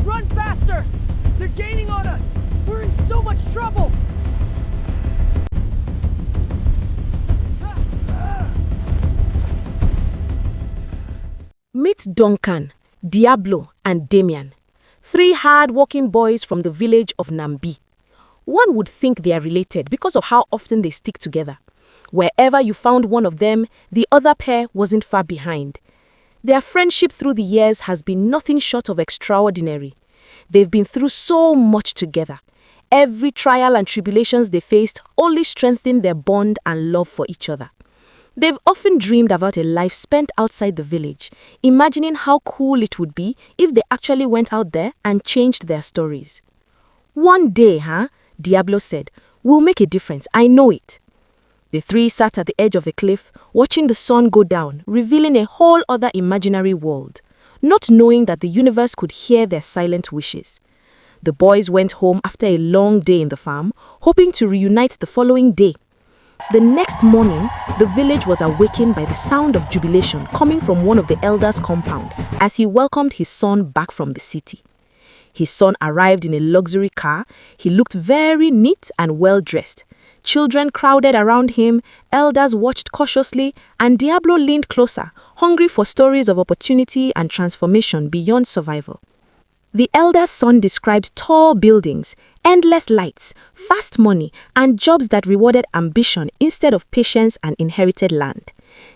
Run faster! They're gaining on us! We're in so much trouble! Meet Duncan, Diablo, and Damien, three hard-working boys from the village of Nambi. One would think they are related because of how often they stick together. Wherever you found one of them, the other pair wasn't far behind. Their friendship through the years has been nothing short of extraordinary. They've been through so much together. Every trial and tribulations they faced only strengthened their bond and love for each other. They've often dreamed about a life spent outside the village, imagining how cool it would be if they actually went out there and changed their stories. "One day, Diablo said, "we'll make a difference, I know it." The three sat at the edge of a cliff, watching the sun go down, revealing a whole other imaginary world, not knowing that the universe could hear their silent wishes. The boys went home after a long day in the farm, hoping to reunite the following day. The next morning, the village was awakened by the sound of jubilation coming from one of the elders' compound as he welcomed his son back from the city. His son arrived in a luxury car. He looked very neat and well-dressed. Children crowded around him, elders watched cautiously, and Diablo leaned closer, hungry for stories of opportunity and transformation beyond survival. The elder's son described tall buildings, endless lights, fast money, and jobs that rewarded ambition instead of patience and inherited land.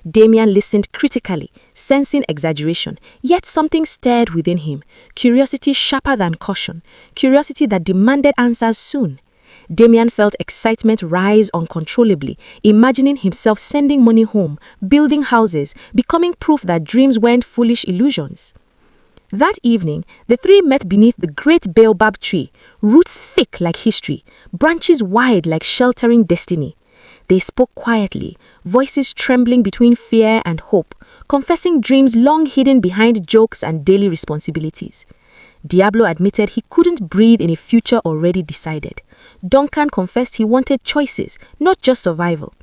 Damien listened critically, sensing exaggeration, yet something stirred within him, curiosity sharper than caution, curiosity that demanded answers soon. Damien felt excitement rise uncontrollably, imagining himself sending money home, building houses, becoming proof that dreams weren't foolish illusions. That evening, the three met beneath the great baobab tree, roots thick like history, branches wide like sheltering destiny. They spoke quietly, voices trembling between fear and hope, confessing dreams long hidden behind jokes and daily responsibilities. Diablo admitted he couldn't breathe in a future already decided. Duncan confessed he wanted choices, not just survival.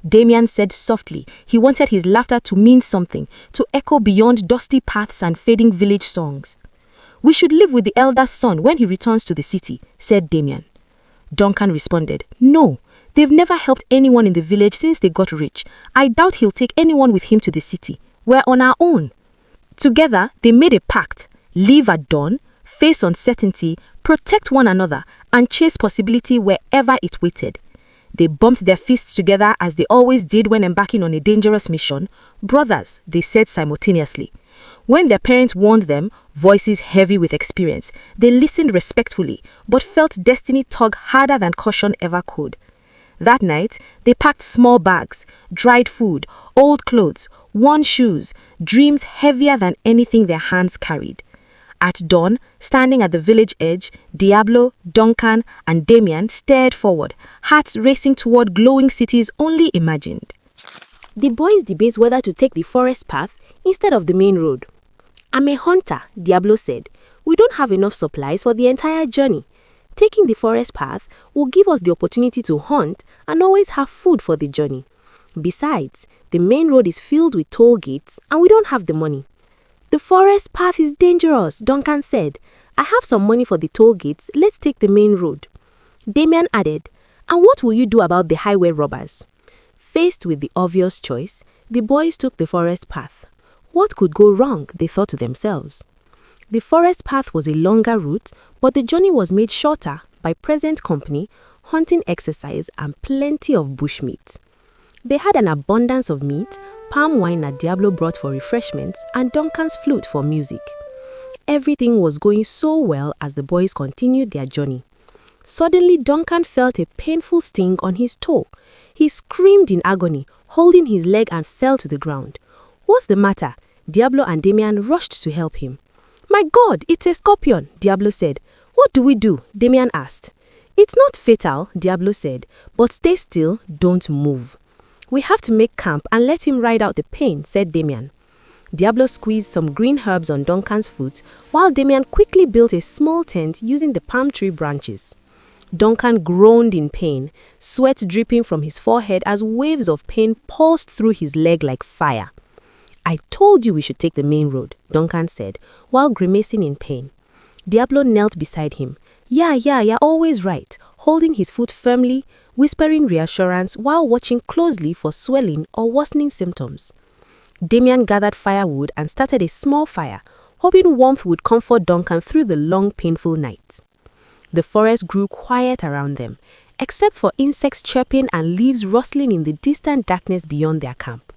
Damien said softly he wanted his laughter to mean something, to echo beyond dusty paths and fading village songs. "We should live with the elder son when he returns to the city," said Damien. Duncan responded, "No, they've never helped anyone in the village since they got rich. I doubt he'll take anyone with him to the city. We're on our own." Together, they made a pact: live at dawn, face uncertainty, protect one another, and chase possibility wherever it waited. They bumped their fists together as they always did when embarking on a dangerous mission. "Brothers," they said simultaneously. When their parents warned them, voices heavy with experience, they listened respectfully, but felt destiny tug harder than caution ever could. That night, they packed small bags, dried food, old clothes, worn shoes, dreams heavier than anything their hands carried. At dawn, standing at the village edge, Diablo, Duncan, and Damien stared forward, hearts racing toward glowing cities only imagined. The boys debate whether to take the forest path instead of the main road. "I'm a hunter," Diablo said. "We don't have enough supplies for the entire journey. Taking the forest path will give us the opportunity to hunt and always have food for the journey. Besides, the main road is filled with toll gates and we don't have the money." "The forest path is dangerous," Duncan said. "I have some money for the toll gates. Let's take the main road." Damien added, "And what will you do about the highway robbers?" Faced with the obvious choice, the boys took the forest path. What could go wrong, they thought to themselves. The forest path was a longer route, but the journey was made shorter by present company, hunting exercise, and plenty of bushmeat. They had an abundance of meat, palm wine that Diablo brought for refreshments, and Duncan's flute for music. Everything was going so well as the boys continued their journey. Suddenly, Duncan felt a painful sting on his toe. He screamed in agony, holding his leg, and fell to the ground. "What's the matter?" Diablo and Damien rushed to help him. "My God, it's a scorpion," Diablo said. "What do we do?" Damien asked. "It's not fatal," Diablo said, "but stay still, don't move." "We have to make camp and let him ride out the pain," said Damien. Diablo squeezed some green herbs on Duncan's foot, while Damien quickly built a small tent using the palm tree branches. Duncan groaned in pain, sweat dripping from his forehead as waves of pain pulsed through his leg like fire. "I told you we should take the main road," Duncan said, while grimacing in pain. Diablo knelt beside him. Yeah, you're always right, holding his foot firmly, whispering reassurance while watching closely for swelling or worsening symptoms. Damian gathered firewood and started a small fire, hoping warmth would comfort Duncan through the long, painful night. The forest grew quiet around them, except for insects chirping and leaves rustling in the distant darkness beyond their camp.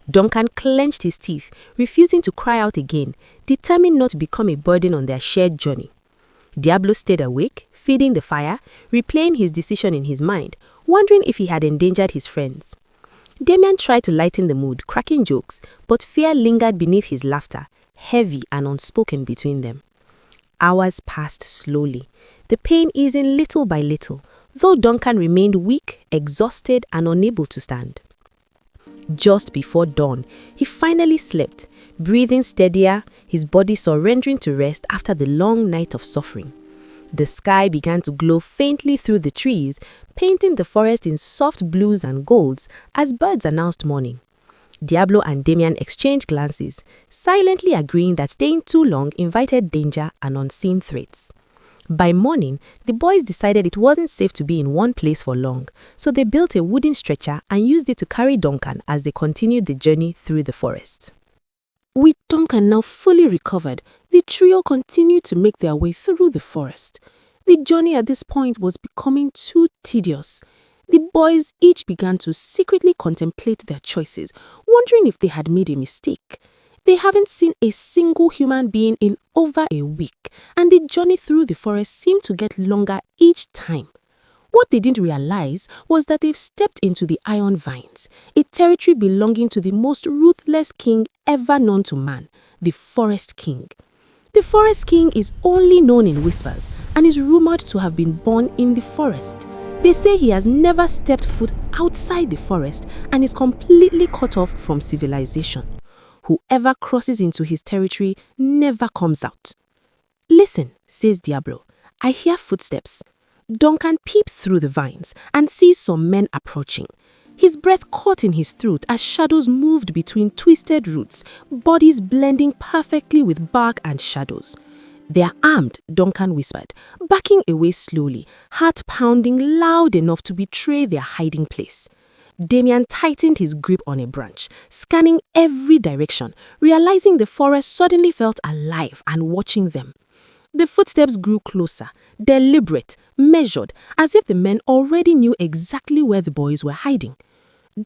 Duncan clenched his teeth, refusing to cry out again, determined not to become a burden on their shared journey. Diablo stayed awake, feeding the fire, replaying his decision in his mind, wondering if he had endangered his friends. Damian tried to lighten the mood, cracking jokes, but fear lingered beneath his laughter, heavy and unspoken between them. Hours passed slowly, the pain easing little by little, though Duncan remained weak, exhausted, and unable to stand. Just before dawn, he finally slept, breathing steadier, his body surrendering to rest after the long night of suffering. The sky began to glow faintly through the trees, painting the forest in soft blues and golds as birds announced morning. Diablo and Damian exchanged glances, silently agreeing that staying too long invited danger and unseen threats. By morning, the boys decided it wasn't safe to be in one place for long, so they built a wooden stretcher and used it to carry Duncan as they continued the journey through the forest. With Duncan now fully recovered, the trio continued to make their way through the forest. The journey at this point was becoming too tedious. The boys each began to secretly contemplate their choices, wondering if they had made a mistake. They haven't seen a single human being in over a week, and the journey through the forest seemed to get longer each time. What they didn't realize was that they've stepped into the Iron Vines, a territory belonging to the most ruthless king ever known to man, the Forest King. The Forest King is only known in whispers and is rumored to have been born in the forest. They say he has never stepped foot outside the forest and is completely cut off from civilization. Whoever crosses into his territory never comes out. Listen, says Diablo. I hear footsteps. Duncan peeps through the vines and sees some men approaching. His breath caught in his throat as shadows moved between twisted roots, bodies blending perfectly with bark and shadows. They are armed, Duncan whispered, backing away slowly, heart pounding loud enough to betray their hiding place. Damian tightened his grip on a branch, scanning every direction, realizing the forest suddenly felt alive and watching them. The footsteps grew closer, deliberate, measured, as if the men already knew exactly where the boys were hiding.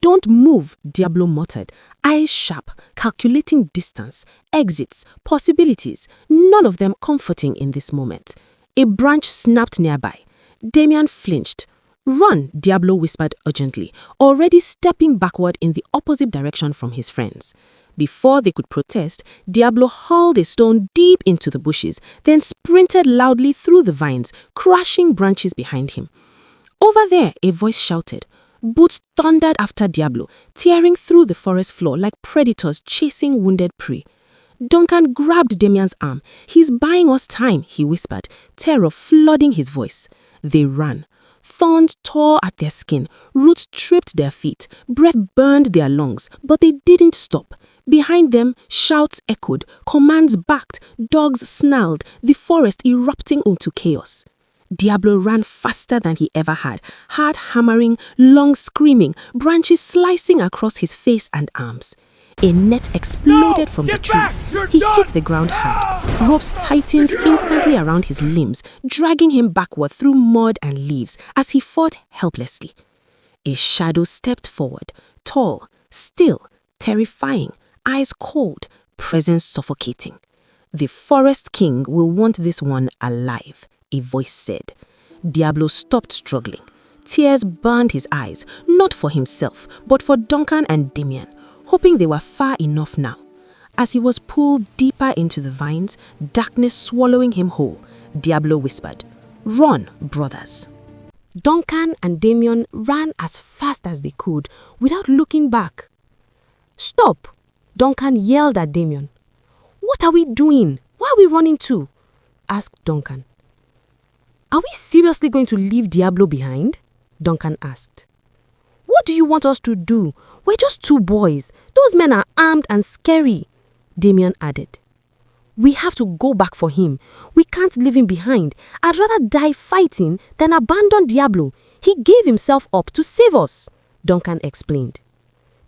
Don't move, Diablo muttered, eyes sharp, calculating distance, exits, possibilities, none of them comforting in this moment. A branch snapped nearby. Damian flinched. Run, Diablo whispered urgently, already stepping backward in the opposite direction from his friends. Before they could protest, Diablo hurled a stone deep into the bushes, then sprinted loudly through the vines, crashing branches behind him. Over there, a voice shouted. Boots thundered after Diablo, tearing through the forest floor like predators chasing wounded prey. Duncan grabbed Damian's arm. He's buying us time, he whispered, terror flooding his voice. They ran. Thorns tore at their skin, roots tripped their feet, breath burned their lungs, but they didn't stop. Behind them, shouts echoed, commands barked, dogs snarled, the forest erupting into chaos. Diablo ran faster than he ever had, heart hammering, lungs screaming, branches slicing across his face and arms. A net exploded from the trees. He hit the ground hard. Ropes tightened instantly around his limbs, dragging him backward through mud and leaves as he fought helplessly. A shadow stepped forward, tall, still, terrifying, eyes cold, presence suffocating. The Forest King will want this one alive, a voice said. Diablo stopped struggling. Tears burned his eyes, not for himself, but for Duncan and Damian, hoping they were far enough now. As he was pulled deeper into the vines, darkness swallowing him whole, Diablo whispered, "Run, brothers." Duncan and Damian ran as fast as they could, without looking back. "Stop!" Duncan yelled at Damian. "What are we doing? Where are we running to?" asked Duncan. "Are we seriously going to leave Diablo behind?" Duncan asked. "What do you want us to do? We're just two boys. Those men are armed and scary," Damian added. We have to go back for him. We can't leave him behind. I'd rather die fighting than abandon Diablo. He gave himself up to save us," Duncan explained.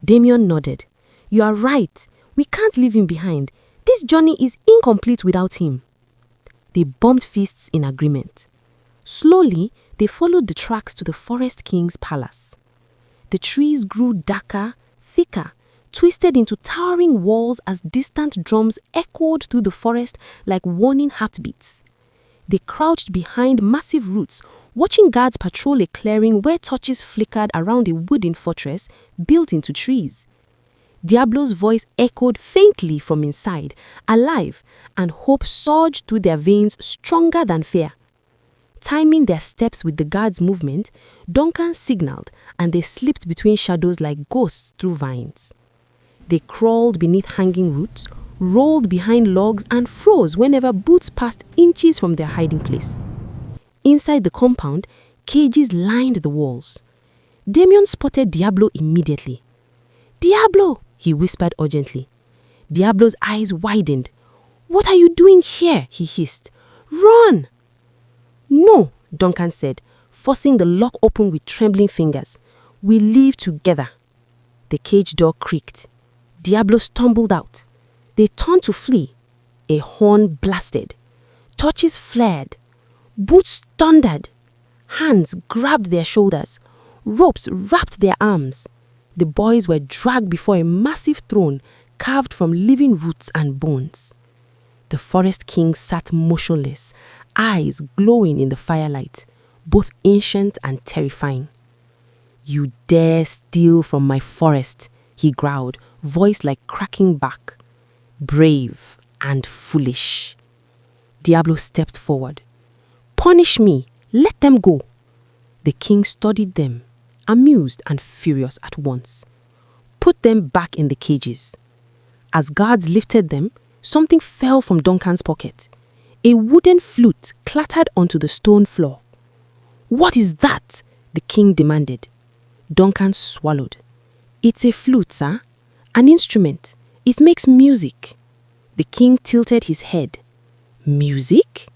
Damien nodded. "You are right. We can't leave him behind. This journey is incomplete without him." They bumped fists in agreement. Slowly, they followed the tracks to the Forest King's palace. The trees grew darker, thicker, twisted into towering walls as distant drums echoed through the forest like warning heartbeats. They crouched behind massive roots, watching guards patrol a clearing where torches flickered around a wooden fortress built into trees. Diablo's voice echoed faintly from inside, alive, and hope surged through their veins stronger than fear. Timing their steps with the guards' movement, Duncan signaled, and they slipped between shadows like ghosts through vines. They crawled beneath hanging roots, rolled behind logs, and froze whenever boots passed inches from their hiding place. Inside the compound, cages lined the walls. Damien spotted Diablo immediately. "Diablo!" he whispered urgently. Diablo's eyes widened. "What are you doing here?" he hissed. "Run!" "No," Duncan said, forcing the lock open with trembling fingers. "We leave together." The cage door creaked. Diablo stumbled out. They turned to flee. A horn blasted. Torches flared. Boots thundered. Hands grabbed their shoulders. Ropes wrapped their arms. The boys were dragged before a massive throne carved from living roots and bones. The Forest King sat motionless, eyes glowing in the firelight, both ancient and terrifying. "You dare steal from my forest," he growled, voice like cracking bark. "Brave and foolish." Diablo stepped forward. "Punish me. Let them go." The king studied them, amused and furious at once. "Put them back in the cages." As guards lifted them, something fell from Duncan's pocket. A wooden flute clattered onto the stone floor. "What is that?" the king demanded. Duncan swallowed. "It's a flute, sir. An instrument. It makes music." The king tilted his head. "Music?"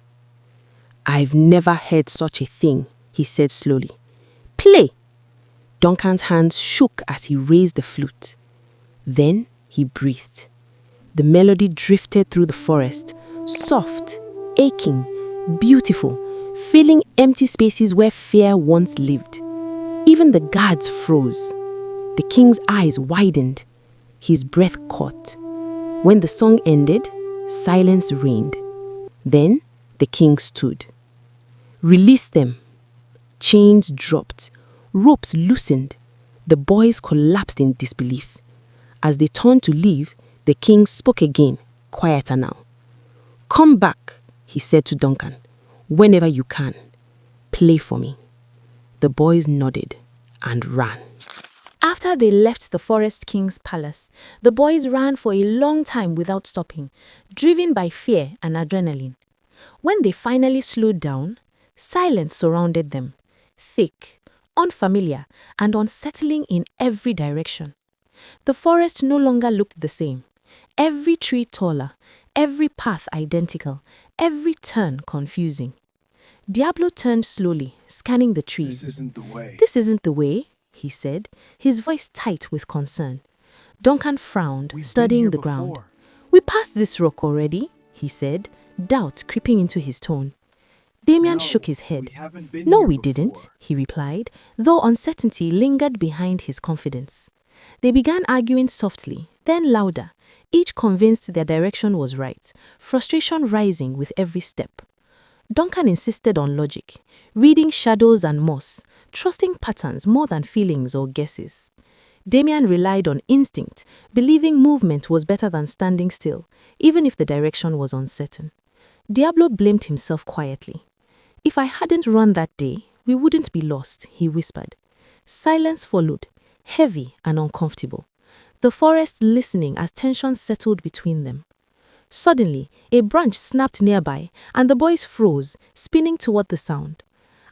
"I've never heard such a thing," he said slowly. "Play." Duncan's hands shook as he raised the flute. Then he breathed. The melody drifted through the forest, soft, aching, beautiful, filling empty spaces where fear once lived. Even the guards froze. The king's eyes widened. His breath caught. When the song ended, silence reigned. Then the king stood. "Release them." Chains dropped. Ropes loosened. The boys collapsed in disbelief. As they turned to leave, the king spoke again, quieter now. "Come back," he said to Duncan. "Whenever you can. Play for me." The boys nodded and ran. After they left the Forest King's palace, the boys ran for a long time without stopping, driven by fear and adrenaline. When they finally slowed down, silence surrounded them, thick, unfamiliar, and unsettling in every direction. The forest no longer looked the same. Every tree taller, every path identical, every turn confusing. Diablo turned slowly, scanning the trees. This isn't the way. "This isn't the way," he said, his voice tight with concern. Duncan frowned, studying the ground. "We passed this rock already," he said, doubt creeping into his tone. Damien shook his head. "No, we didn't," he replied, though uncertainty lingered behind his confidence. They began arguing softly, then louder, each convinced their direction was right, frustration rising with every step. Duncan insisted on logic, reading shadows and moss, trusting patterns more than feelings or guesses. Damien relied on instinct, believing movement was better than standing still, even if the direction was uncertain. Diablo blamed himself quietly. "If I hadn't run that day, we wouldn't be lost," he whispered. Silence followed, heavy and uncomfortable. The forest listening as tension settled between them. Suddenly, a branch snapped nearby, and the boys froze, spinning toward the sound.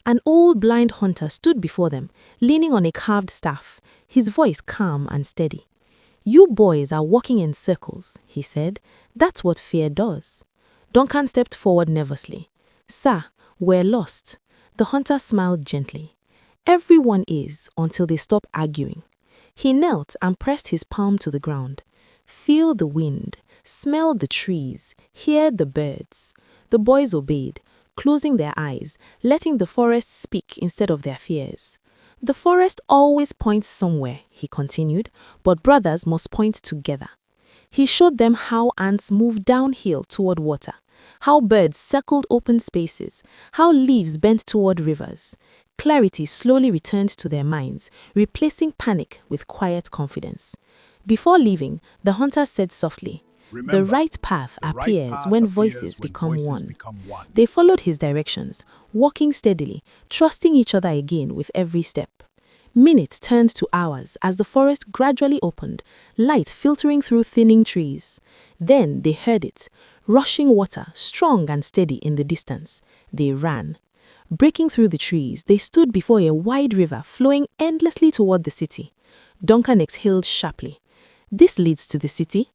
An old blind hunter stood before them, leaning on a carved staff, his voice calm and steady. "You boys are walking in circles," he said. "That's what fear does." Duncan stepped forward nervously. Sir, we're lost. The hunter smiled gently. Everyone is until they stop arguing. He knelt and pressed his palm to the ground. Feel the wind, smell the trees, hear the birds. The boys obeyed, closing their eyes, letting the forest speak instead of their fears. The forest always points somewhere, he continued, but brothers must point together. He showed them how ants move downhill toward water, how birds circled open spaces, how leaves bent toward rivers. Clarity slowly returned to their minds, replacing panic with quiet confidence. Before leaving, the hunter said softly, Remember, the right path the right appears path when appears voices when become voices one. become one. They followed his directions, walking steadily, trusting each other again with every step. Minutes turned to hours as the forest gradually opened, light filtering through thinning trees. Then they heard it, rushing water, strong and steady in the distance. They ran. Breaking through the trees, they stood before a wide river flowing endlessly toward the city. Duncan exhaled sharply. This leads to the city?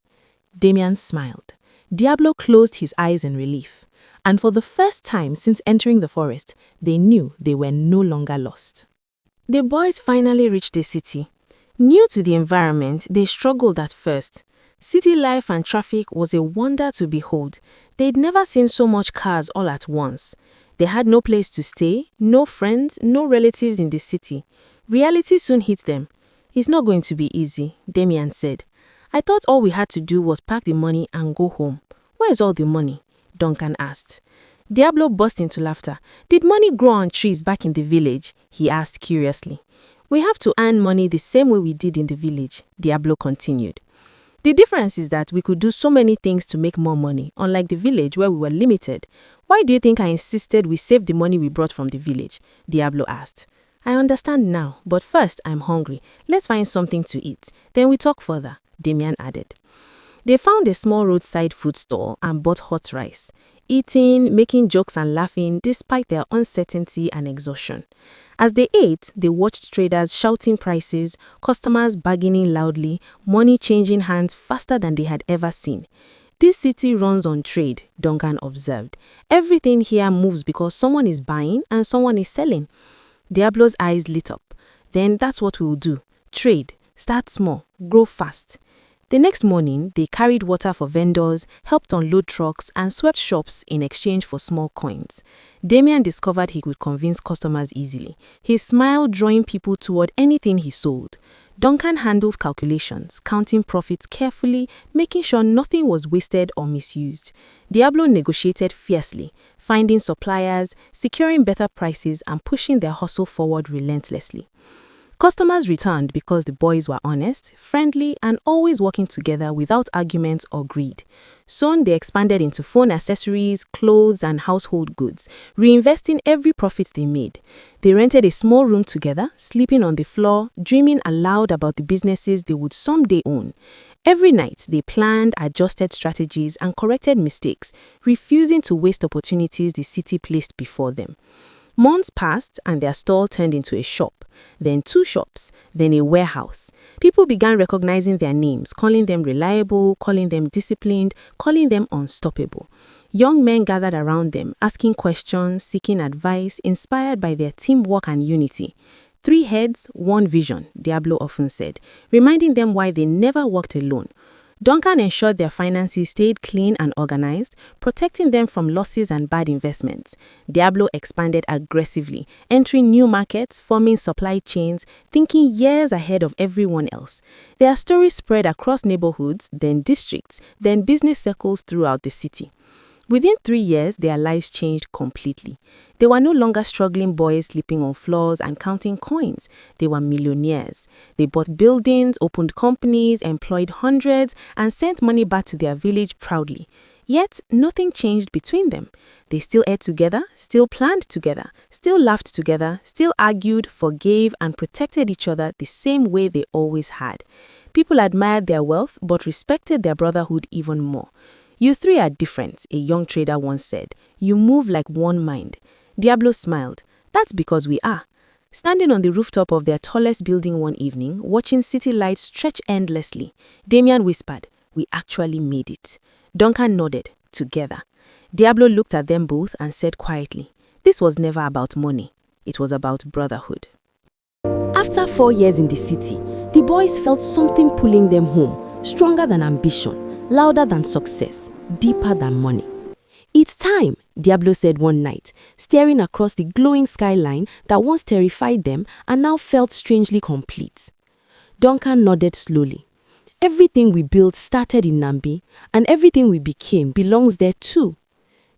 Damian smiled. Diablo closed his eyes in relief. And for the first time since entering the forest, they knew they were no longer lost. The boys finally reached the city. New to the environment, they struggled at first. City life and traffic was a wonder to behold. They'd never seen so much cars all at once. They had no place to stay, no friends, no relatives in the city. Reality soon hit them. It's not going to be easy, Damian said. I thought all we had to do was pack the money and go home. Where's all the money? Duncan asked. Diablo burst into laughter. Did money grow on trees back in the village? He asked curiously. We have to earn money the same way we did in the village, Diablo continued. The difference is that we could do so many things to make more money, unlike the village where we were limited. Why do you think I insisted we save the money we brought from the village? Diablo asked. I understand now, but first I'm hungry. Let's find something to eat. Then we talk further, Damian added. They found a small roadside food stall and bought hot rice, eating, making jokes and laughing despite their uncertainty and exhaustion. As they ate, they watched traders shouting prices, customers bargaining loudly, money changing hands faster than they had ever seen. This city runs on trade, Duncan observed. Everything here moves because someone is buying and someone is selling. Diablo's eyes lit up. Then that's what we'll do. Trade. Start small. Grow fast. The next morning, they carried water for vendors, helped unload trucks, and swept shops in exchange for small coins. Damian discovered he could convince customers easily, his smile drawing people toward anything he sold. Duncan handled calculations, counting profits carefully, making sure nothing was wasted or misused. Diablo negotiated fiercely, finding suppliers, securing better prices, and pushing their hustle forward relentlessly. Customers returned because the boys were honest, friendly, and always working together without arguments or greed. Soon they expanded into phone accessories, clothes, and household goods, reinvesting every profit they made. They rented a small room together, sleeping on the floor, dreaming aloud about the businesses they would someday own. Every night they planned, adjusted strategies, and corrected mistakes, refusing to waste opportunities the city placed before them. Months passed and their stall turned into a shop, then 2 shops, then a warehouse. People began recognizing their names, calling them reliable, calling them disciplined, calling them unstoppable. Young men gathered around them, asking questions, seeking advice, inspired by their teamwork and unity. 3 heads, 1 vision, Diablo often said, reminding them why they never worked alone. Duncan ensured their finances stayed clean and organized, protecting them from losses and bad investments. Diablo expanded aggressively, entering new markets, forming supply chains, thinking years ahead of everyone else. Their stories spread across neighborhoods, then districts, then business circles throughout the city. Within 3 years, their lives changed completely. They were no longer struggling boys sleeping on floors and counting coins. They were millionaires. They bought buildings, opened companies, employed hundreds, and sent money back to their village proudly. Yet, nothing changed between them. They still ate together, still planned together, still laughed together, still argued, forgave, and protected each other the same way they always had. People admired their wealth, but respected their brotherhood even more. You 3 are different, a young trader once said. You move like one mind. Diablo smiled. That's because we are. Standing on the rooftop of their tallest building one evening, watching city lights stretch endlessly, Damian whispered, we actually made it. Duncan nodded, together. Diablo looked at them both and said quietly, this was never about money. It was about brotherhood. After 4 years in the city, the boys felt something pulling them home, stronger than ambition, louder than success, deeper than money. It's time, Diablo said one night, staring across the glowing skyline that once terrified them and now felt strangely complete. Duncan nodded slowly. Everything we built started in Nambi, and everything we became belongs there too.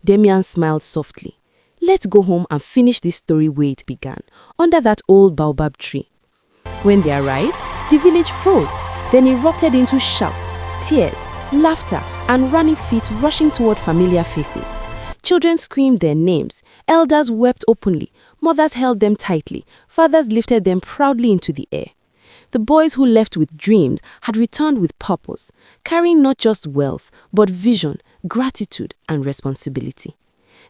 Damian smiled softly. Let's go home and finish this story where it began, under that old baobab tree. When they arrived, the village froze, then erupted into shouts, tears, laughter, and running feet rushing toward familiar faces. Children screamed their names, elders wept openly, mothers held them tightly, fathers lifted them proudly into the air. The boys who left with dreams had returned with purpose, carrying not just wealth, but vision, gratitude, and responsibility.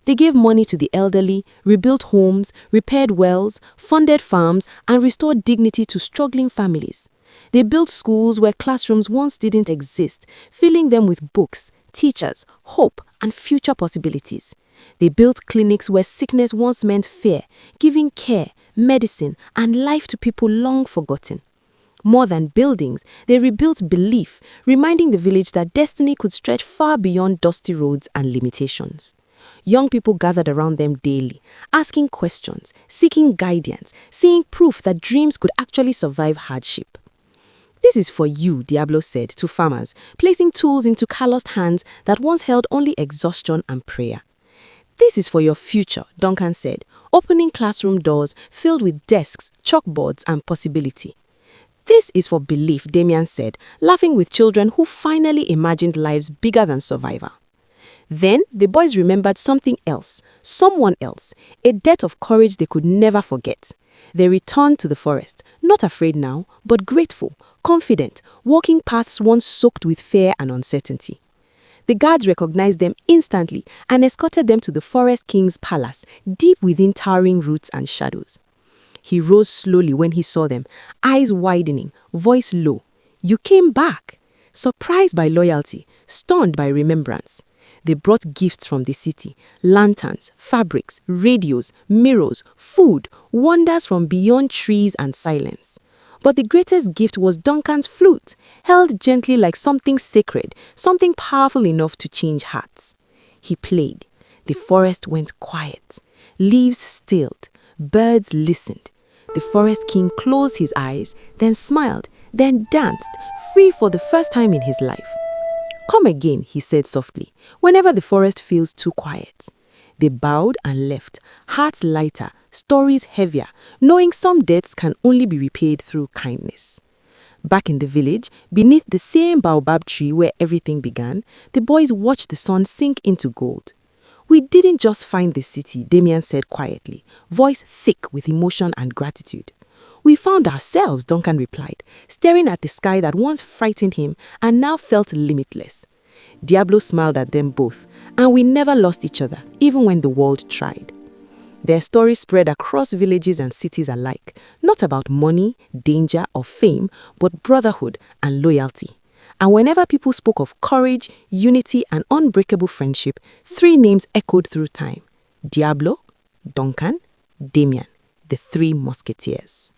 They gave money to the elderly, rebuilt homes, repaired wells, funded farms, and restored dignity to struggling families. They built schools where classrooms once didn't exist, filling them with books, teachers, hope, and future possibilities. They built clinics where sickness once meant fear, giving care, medicine, and life to people long forgotten. More than buildings, they rebuilt belief, reminding the village that destiny could stretch far beyond dusty roads and limitations. Young people gathered around them daily, asking questions, seeking guidance, seeing proof that dreams could actually survive hardship. This is for you, Diablo said to farmers, placing tools into calloused hands that once held only exhaustion and prayer. This is for your future, Duncan said, opening classroom doors filled with desks, chalkboards, and possibility. This is for belief, Damian said, laughing with children who finally imagined lives bigger than survival. Then the boys remembered something else, someone else, a debt of courage they could never forget. They returned to the forest, not afraid now, but grateful, confident, walking paths once soaked with fear and uncertainty. The guards recognized them instantly and escorted them to the forest king's palace, deep within towering roots and shadows. He rose slowly when he saw them, eyes widening, voice low. You came back, surprised by loyalty, stunned by remembrance. They brought gifts from the city, lanterns, fabrics, radios, mirrors, food, wonders from beyond trees and silence. But the greatest gift was Duncan's flute, held gently like something sacred, something powerful enough to change hearts. He played. The forest went quiet. Leaves stilled. Birds listened. The forest king closed his eyes, then smiled, then danced, free for the first time in his life. Come again, he said softly, whenever the forest feels too quiet. They bowed and left, hearts lighter, stories heavier, knowing some debts can only be repaid through kindness. Back in the village, beneath the same baobab tree where everything began, the boys watched the sun sink into gold. We didn't just find the city, Damian said quietly, voice thick with emotion and gratitude. We found ourselves, Duncan replied, staring at the sky that once frightened him and now felt limitless. Diablo smiled at them both, and we never lost each other, even when the world tried. Their story spread across villages and cities alike, not about money, danger, or fame, but brotherhood and loyalty. And whenever people spoke of courage, unity, and unbreakable friendship, three names echoed through time: Diablo, Duncan, Damian, the Three Musketeers.